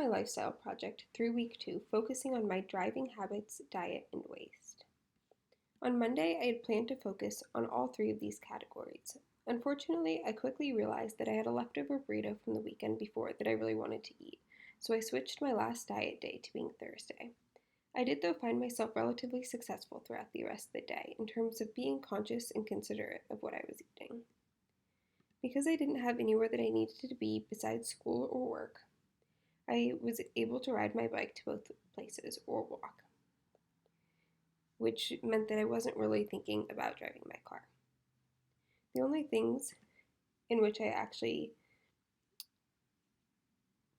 My lifestyle project through week 2, focusing on my driving habits, diet, and waste. On Monday, I had planned to focus on all three of these categories. Unfortunately, I quickly realized that I had a leftover burrito from the weekend before that I really wanted to eat, so I switched my last diet day to being Thursday. I did, though, find myself relatively successful throughout the rest of the day in terms of being conscious and considerate of what I was eating. Because I didn't have anywhere that I needed to be besides school or work, I was able to ride my bike to both places or walk, which meant that I wasn't really thinking about driving my car. The only things in which I actually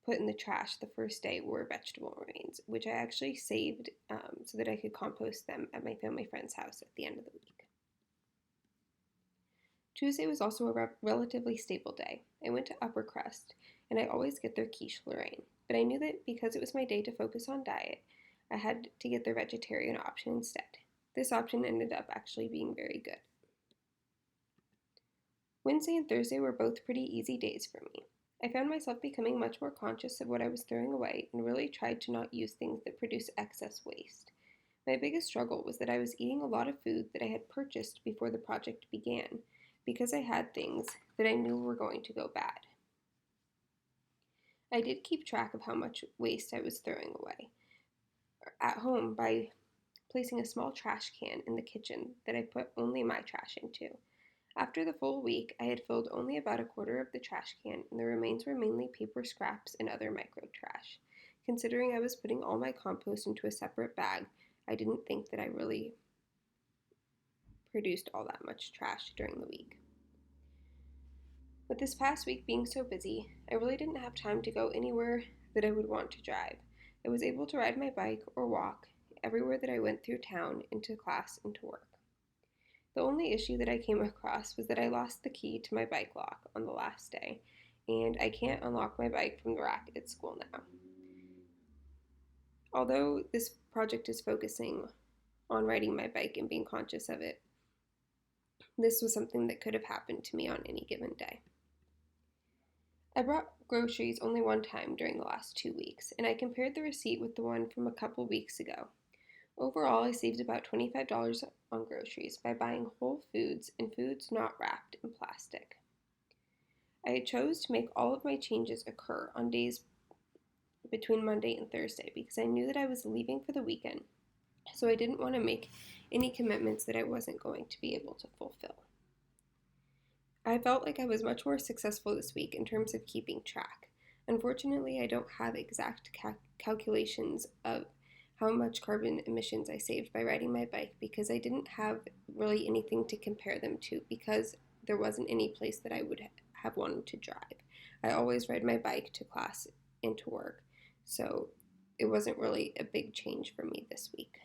put in the trash the first day were vegetable remains, which I actually saved so that I could compost them at my family friend's house at the end of the week. Tuesday was also a relatively stable day. I went to Upper Crust, and I always get their quiche Lorraine, but I knew that because it was my day to focus on diet, I had to get their vegetarian option instead. This option ended up actually being very good. Wednesday and Thursday were both pretty easy days for me. I found myself becoming much more conscious of what I was throwing away and really tried to not use things that produce excess waste. My biggest struggle was that I was eating a lot of food that I had purchased before the project began because I had things that I knew were going to go bad. I did keep track of how much waste I was throwing away at home by placing a small trash can in the kitchen that I put only my trash into. After the full week, I had filled only about a quarter of the trash can, and the remains were mainly paper scraps and other micro trash. Considering I was putting all my compost into a separate bag, I didn't think that I really produced all that much trash during the week. With this past week being so busy, I really didn't have time to go anywhere that I would want to drive. I was able to ride my bike or walk everywhere that I went through town, into class, and to work. The only issue that I came across was that I lost the key to my bike lock on the last day, and I can't unlock my bike from the rack at school now. Although this project is focusing on riding my bike and being conscious of it, this was something that could have happened to me on any given day. I bought groceries only one time during the last 2 weeks, and I compared the receipt with the one from a couple weeks ago. Overall, I saved about $25 on groceries by buying whole foods and foods not wrapped in plastic. I chose to make all of my changes occur on days between Monday and Thursday because I knew that I was leaving for the weekend, so I didn't want to make any commitments that I wasn't going to be able to fulfill. I felt like I was much more successful this week in terms of keeping track. Unfortunately, I don't have exact calculations of how much carbon emissions I saved by riding my bike because I didn't have really anything to compare them to because there wasn't any place that I would have wanted to drive. I always ride my bike to class and to work, so it wasn't really a big change for me this week.